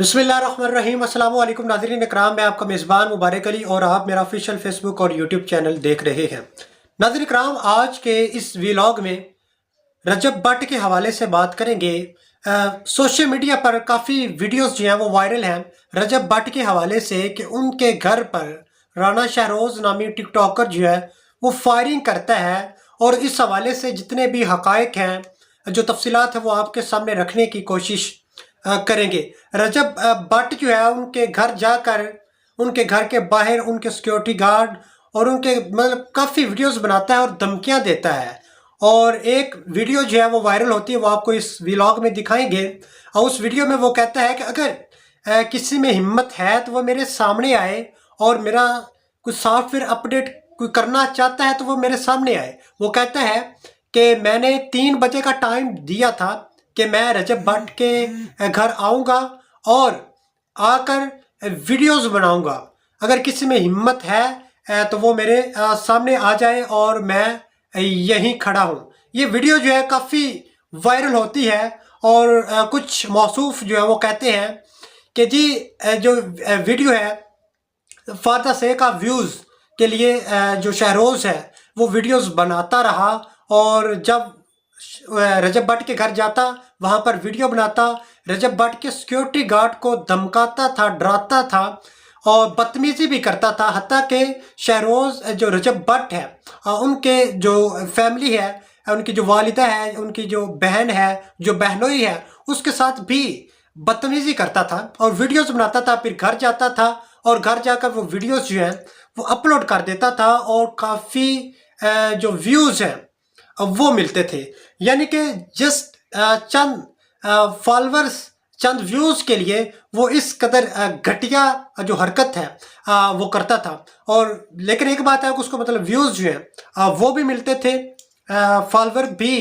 बिस्मिल्लाहिर्रहमानिर्रहीम अस्सलाम वालेकुम नाज़रीन इकराम। मैं आपका मेज़बान मुबारक अली और आप मेरा ऑफिशियल फेसबुक और यूट्यूब चैनल देख रहे हैं। नाज़रीन इकराम, आज के इस व्लॉग में रजब भट्ट के हवाले से बात करेंगे। सोशल मीडिया पर काफ़ी वीडियोस जो हैं वो वायरल हैं रजब भट्ट के हवाले से कि उनके घर पर राना शहरोज़ नामी टिकटॉकर जो है वो फायरिंग करता है। और इस हवाले से जितने भी हकायक हैं, जो तफसीलात है, वो आपके सामने रखने की कोशिश करेंगे। रजब भट्ट जो है उनके घर जाकर उनके घर के बाहर उनके सिक्योरिटी गार्ड और उनके मतलब काफ़ी वीडियोस बनाता है और धमकियां देता है। और एक वीडियो जो है वो वायरल होती है, वो आपको इस व्लॉग में दिखाएंगे। और उस वीडियो में वो कहता है कि अगर किसी में हिम्मत है तो वो मेरे सामने आए और मेरा कुछ सॉफ्टवेयर अपडेट कोई करना चाहता है तो वो मेरे सामने आए। वो कहता है कि मैंने 3 बजे का टाइम दिया था कि मैं रजब भट्ट के घर आऊँगा और आकर वीडियोस बनाऊँगा। अगर किसी में हिम्मत है तो वो मेरे सामने आ जाए और मैं यहीं खड़ा हूँ। ये वीडियो जो है काफ़ी वायरल होती है और कुछ मौसूफ जो है वो कहते हैं कि जी जो वीडियो है for the sake of views के लिए जो शहरोज़ है वो वीडियोस बनाता रहा। और जब रजब भट्ट के घर जाता, वहाँ पर वीडियो बनाता, रजब भट्ट के सिक्योरिटी गार्ड को धमकाता था, डराता था और बदतमीजी भी करता था। हत्ता कि शहरोज़ जो रजब भट्ट है उनके जो फैमिली है, उनकी जो वालिदा है, उनकी जो बहन है, जो बहनोई है, उसके साथ भी बदतमीजी करता था और वीडियोस बनाता था। फिर घर जाता था और घर जाकर वो वीडियोस जो हैं वो अपलोड कर देता था और काफ़ी जो व्यूज़ हैं वो मिलते थे। यानी कि जस्ट चंद फॉलोअर्स, चंद व्यूज़ के लिए वो इस कदर घटिया जो हरकत है वो करता था। और लेकिन एक बात है कि उसको मतलब व्यूज़ जो हैं वो भी मिलते थे, फॉलोअर भी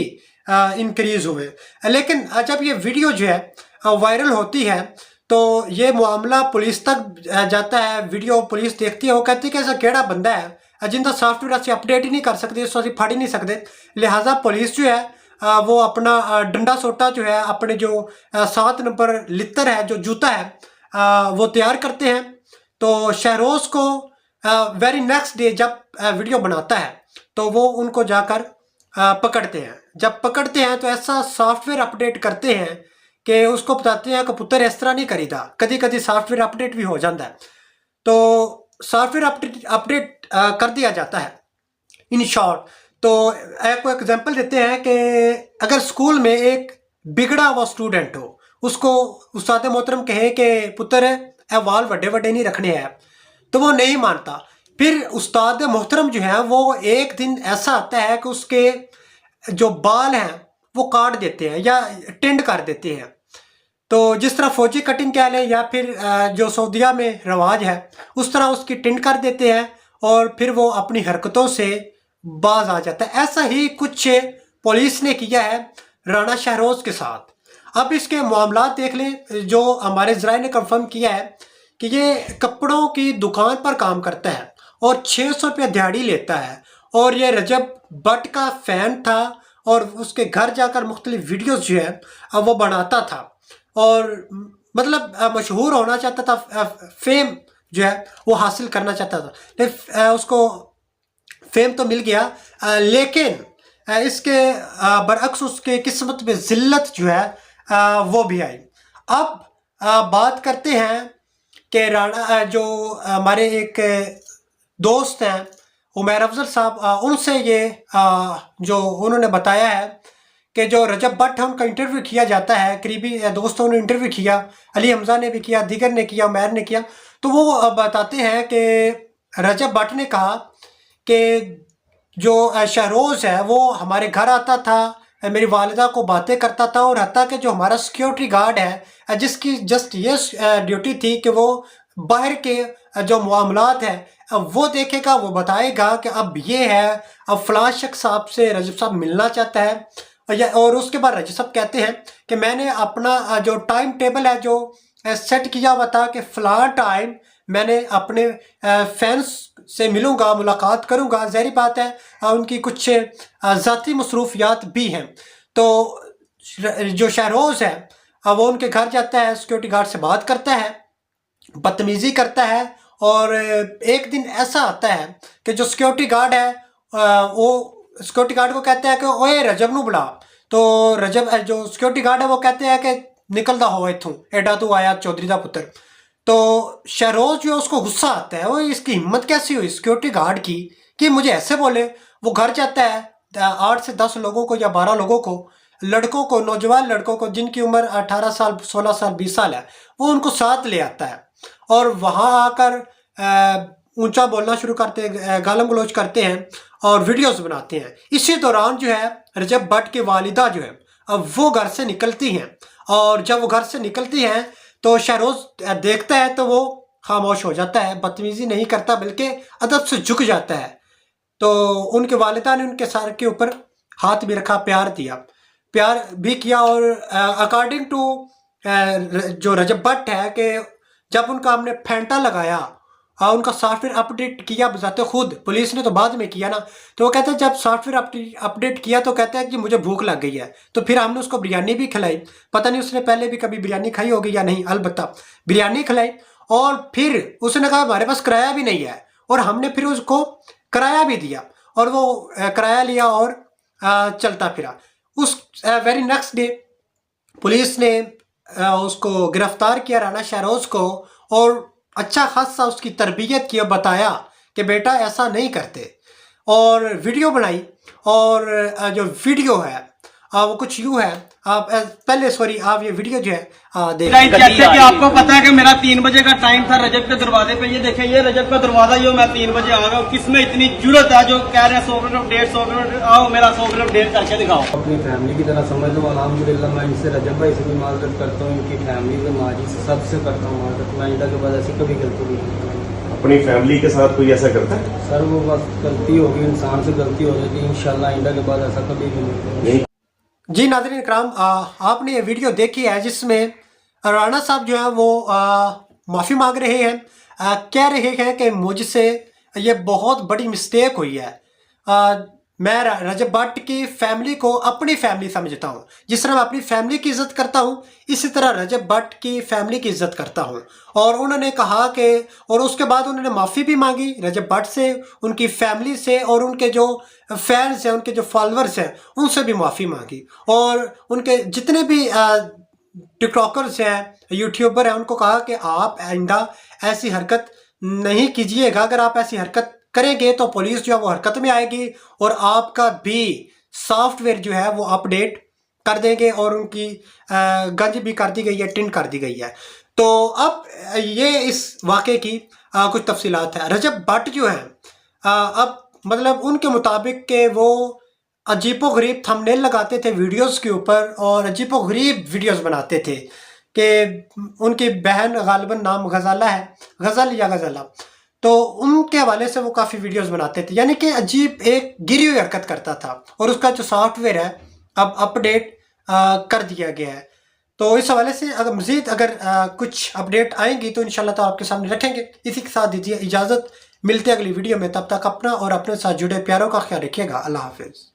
इंक्रीज़ हुए। लेकिन जब ये वीडियो जो है वायरल होती है तो ये मामला पुलिस तक जाता है। वीडियो पुलिस देखती है, वो कहती है कि ऐसा केड़ा बंदा है जिनका सॉफ्टवेयर असं अपडेट ही नहीं कर सकते, इसको असं फड़ ही नहीं सकते। लिहाजा पुलिस जो है वो अपना डंडा सोटा जो है, अपने जो 7 नंबर लितर है, जो जूता है वो तैयार करते हैं। तो शहरोज़ को वेरी नेक्स्ट डे जब वीडियो बनाता है तो वो उनको जाकर पकड़ते हैं। जब पकड़ते हैं तो ऐसा सॉफ्टवेयर अपडेट करते हैं कि उसको बताते हैं कि पुत्र इस तरह नहीं करीदा, कभी कभी सॉफ्टवेयर अपडेट भी हो जाता है। तो सॉफ्टवेयर अपडेट कर दिया जाता है इन शॉर्ट। तो एक एग्जांपल देते हैं कि अगर स्कूल में एक बिगड़ा हुआ स्टूडेंट हो, उसको उस्ताद मोहतरम कहे कि पुत्र ए वाल वड्डे वड्डे नहीं रखने हैं, तो वो नहीं मानता। फिर उस्ताद मोहतरम जो है वो एक दिन ऐसा आता है कि उसके जो बाल हैं वो काट देते हैं या टिंड कर देते हैं। तो जिस तरह फौजी कटिंग कह लें या फिर जो सऊदीया में रवाज है उस तरह उसकी टिंड कर देते हैं और फिर वो अपनी हरकतों से बाज आ जाता है। ऐसा ही कुछ पुलिस ने किया है राना शहरोज़ के साथ। अब इसके मामला देख लें। जो हमारे ज़राए ने कंफर्म किया है कि ये कपड़ों की दुकान पर काम करता है और 600 रुपया दिहाड़ी लेता है और ये रजब भट्ट का फ़ैन था और उसके घर जाकर मुख्तलिफ वीडियोस जो है वो बनाता था और मतलब मशहूर होना चाहता था, फेम जो है वो हासिल करना चाहता था। लेकिन उसको फेम तो मिल गया, लेकिन इसके बरअक्स उसके किस्मत में ज़िल्लत जो है वो भी आई। अब बात करते हैं कि राणा जो हमारे एक दोस्त हैं उमैर अफजल साहब, उनसे ये जो उन्होंने बताया है कि जो रजब भट्ट है उनका इंटरव्यू किया जाता है। करीबी दोस्तों ने इंटरव्यू किया, अली हमजा ने भी किया, दीगर ने किया, उमैर ने किया। तो वो बताते हैं कि रजब भट्ट ने कहा कि जो शहरोज़ है वो हमारे घर आता था, मेरी वालिदा को बातें करता था और हत्ता कि जो हमारा सिक्योरिटी गार्ड है जिसकी जस्ट ये ड्यूटी थी कि वो बाहर के जो मामलात है वो देखेगा, वो बताएगा कि अब ये है, अब फलां शख्स साहब से रजब साहब मिलना चाहता है। और उसके बाद रजब साहब कहते हैं कि मैंने अपना जो टाइम टेबल है जो सेट किया हुआ था कि फ़लाँ टाइम मैंने अपने फैंस से मिलूँगा, मुलाकात करूँगा। ज़ाहिर बात है उनकी कुछ ज़ाती मसरूफियात भी हैं। तो जो शहरोज़ है अब वो उनके घर जाता है, सिक्योरिटी गार्ड से बात करता है, बदतमीजी करता है। और एक दिन ऐसा आता है कि जो सिक्योरिटी गार्ड है वो सिक्योरिटी गार्ड को कहते हैं कि ओए रजब नू बुला। तो रजब जो सिक्योरिटी गार्ड है वो कहते हैं कि निकलदा हो इथों, एडा तू आया चौधरी का पुत्र। तो शहरोज जो उसको गुस्सा आता है, वो इसकी हिम्मत कैसी हुई सिक्योरिटी गार्ड की कि मुझे ऐसे बोले। वो घर जाता है 8 से 10 लोगों को या 12 लोगों को, लड़कों को, नौजवान लड़कों को जिनकी उम्र 18 साल, 16 साल, 20 साल है, वो उनको साथ ले आता है और वहाँ आकर ऊंचा बोलना शुरू करते हैं, गालम गलोच करते हैं और वीडियोस बनाते हैं। इसी दौरान जो है रजब भट्ट की वालिदा जो है अब वो घर से निकलती हैं, और जब वो घर से निकलती हैं तो शहरोज देखता है तो वो खामोश हो जाता है, बदतमीजी नहीं करता बल्कि अदब से झुक जाता है। तो उनके वालिदा ने उनके सर के ऊपर हाथ भी रखा, प्यार भी किया। और अकॉर्डिंग टू जो रजब भट्ट है कि जब उनका हमने फेंटा लगाया, उनका सॉफ्टवेयर अपडेट किया बजाते खुद, पुलिस ने तो बाद में किया ना, तो वो कहते हैं जब सॉफ्टवेयर अपडेट किया तो कहते हैं कि मुझे भूख लग गई है। तो फिर हमने उसको बिरयानी भी खिलाई, पता नहीं उसने पहले भी कभी बिरयानी खाई होगी या नहीं, अलबत्ता बिरयानी खिलाई। और फिर उसने कहा हमारे पास किराया भी नहीं है, और हमने फिर उसको किराया भी दिया और वो किराया लिया और चलता फिरा। उस वेरी नेक्स्ट डे पुलिस ने उसको गिरफ्तार किया, राना शहरोज को, और अच्छा खासा उसकी तरबियत की, बताया कि बेटा ऐसा नहीं करते, और वीडियो बनाई। और जो वीडियो है वो कुछ यूँ है, आप पहले सॉरी आप ये वीडियो जो है देखें। जैसे कि आपको पता है कि मेरा 3 बजे का टाइम था रजब के दरवाजे पे, ये देखें ये रजब का दरवाजा, यो मैं 3 बजे आ गया। किसमें इतनी जरूरत है जो कह रहे हैं 100 किलोमीटर 150 किलोमीटर, आओ मेरा 100 किलोमीटर डेढ़ करके दिखाओ। अपनी फैमिली की तरह समझ लो। अल्हम्दुलिल्लाह मैं इनसे रजब भाई से भी माजरत करता हूँ, इनकी फैमिली से, माजी से, सबसे करता हूँ माजरत। मैं इनका के बाद ऐसी कभी गलती नहीं करता। अपनी फैमिली के साथ कोई ऐसा करता है? सर वो बस गलती होगी, इंसान से गलती हो जाती है। इंशाल्लाह आइंदा के बाद ऐसा कभी भी नहीं। जी नाज़रीन इकराम, आपने ये वीडियो देखी है जिसमें राणा साहब जो है वो माफ़ी मांग रहे हैं, कह रहे हैं कि मुझसे ये बहुत बड़ी मिस्टेक हुई है। मैं रजब भट्ट की फैमिली को अपनी फैमिली समझता हूँ, जिस तरह मैं अपनी फैमिली की इज़्ज़त करता हूँ इसी तरह रजब भट्ट की फैमिली की इज़्ज़त करता हूँ। और उन्होंने कहा कि, और उसके बाद उन्होंने माफ़ी भी मांगी रजब भट्ट से, उनकी फैमिली से, और उनके जो फैंस हैं, उनके जो फॉलोअर्स हैं, उनसे भी माफ़ी मांगी। और उनके जितने भी टिकटॉकर्स हैं, यूट्यूबर हैं, उनको कहा कि आप आइंदा ऐसी हरकत नहीं कीजिएगा। अगर आप ऐसी हरकत करेंगे तो पुलिस जो है वो हरकत में आएगी और आपका भी सॉफ्टवेयर जो है वो अपडेट कर देंगे। और उनकी गंज भी कर दी गई है, टिंड कर दी गई है। तो अब ये इस वाक़े की कुछ तफसीलात है। रजब भट्ट जो है अब मतलब उनके मुताबिक के वो अजीबोगरीब थंबनेल लगाते थे वीडियोस के ऊपर, और अजीबोगरीब वीडियोस बनाते थे कि उनकी बहन गालिबन नाम गज़ाला है, गज़ल या गज़ला, तो उनके हवाले से वो काफ़ी वीडियोस बनाते थे, यानी कि अजीब एक गिरी हुई हरकत करता था। और उसका जो सॉफ्टवेयर है अब अपडेट कर दिया गया है। तो इस हवाले से अगर मज़ीद कुछ अपडेट आएंगी तो इंशाल्लाह तो आपके सामने रखेंगे। इसी के साथ दीजिए इजाज़त, मिलते हैं अगली वीडियो में। तब तक अपना और अपने साथ जुड़े प्यारों का ख्याल रखिएगा। अल्लाह हाफिज़।